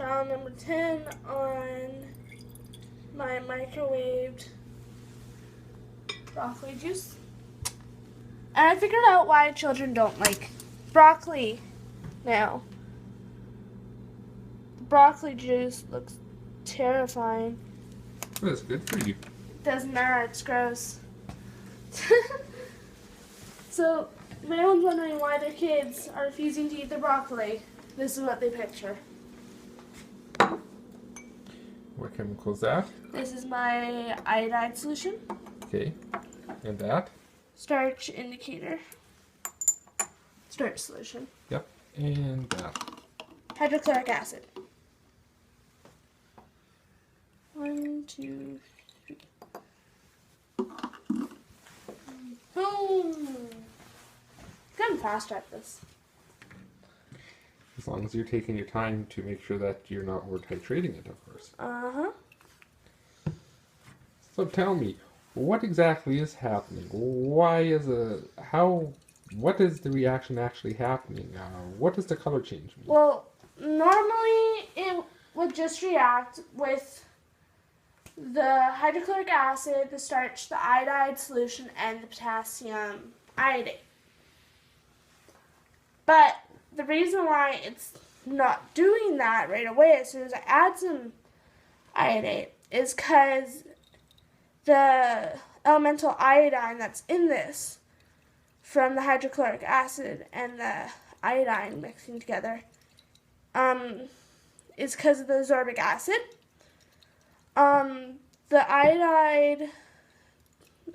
trial number 10 on my microwaved broccoli juice. And I figured out why children don't like broccoli now. The broccoli juice looks terrifying. Well, that's good for you. Doesn't matter, it's gross. So, if anyone's wondering why their kids are refusing to eat the broccoli, this is what they picture. What chemical is that? This is my iodide solution. Okay. And that? Starch indicator. Starch solution. Yep. And that. Hydrochloric acid. 1, 2, 3. Boom! I'm fast at this. As long as you're taking your time to make sure that you're not over titrating it, of course. Uh-huh. So tell me, what exactly is happening? What is the reaction actually happening? What does the color change mean? Well, normally it would just react with the hydrochloric acid, the starch, the iodide solution, and the potassium iodate. But the reason why it's not doing that right away as soon as I add some iodate is because the elemental iodine that's in this from the hydrochloric acid and the iodine mixing together is because of the ascorbic acid. The iodide,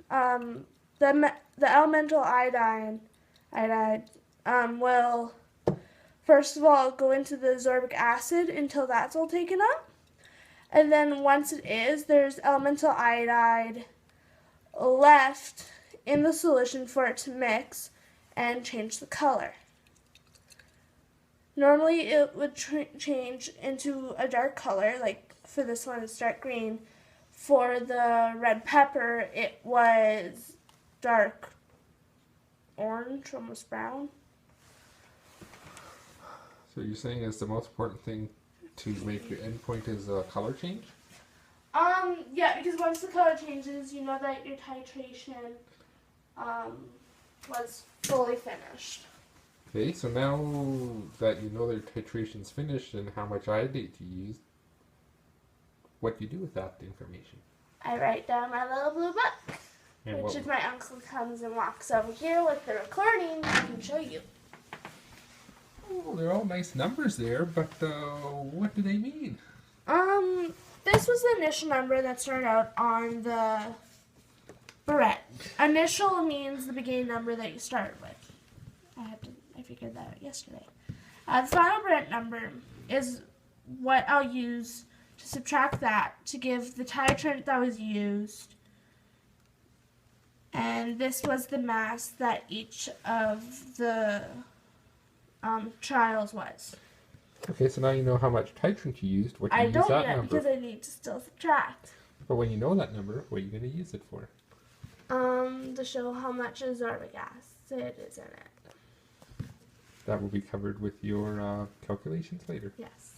the elemental iodide will first of all go into the ascorbic acid until that's all taken up. And then once it is, there's elemental iodide left in the solution for it to mix and change the color. Normally it would change into a dark color, like for this one it's dark green. For the red pepper it was dark orange, almost brown. So you're saying it's the most important thing to make your endpoint is a color change? Yeah, because once the color changes, you know that your titration was fully finished. Okay, so now that you know that your titration's finished and how much iodate you used, what do you do with that information? I write down my little blue book, And which if my uncle comes and walks over here with the recording, I can show you. Oh, they're all nice numbers there, but what do they mean? This was the initial number that started out on the barrette. Initial means the beginning number that you started with. I figured that out yesterday. The final barrette number is what I'll use to subtract that to give the titrant that was used. And this was the mass that each of the trials was. Okay, so now you know how much titrant you used. What do you I use don't that yet number? because I need to still subtract. But when you know that number, what are you going to use it for? To show how much ascorbic acid is in it. That will be covered with your calculations later. Yes.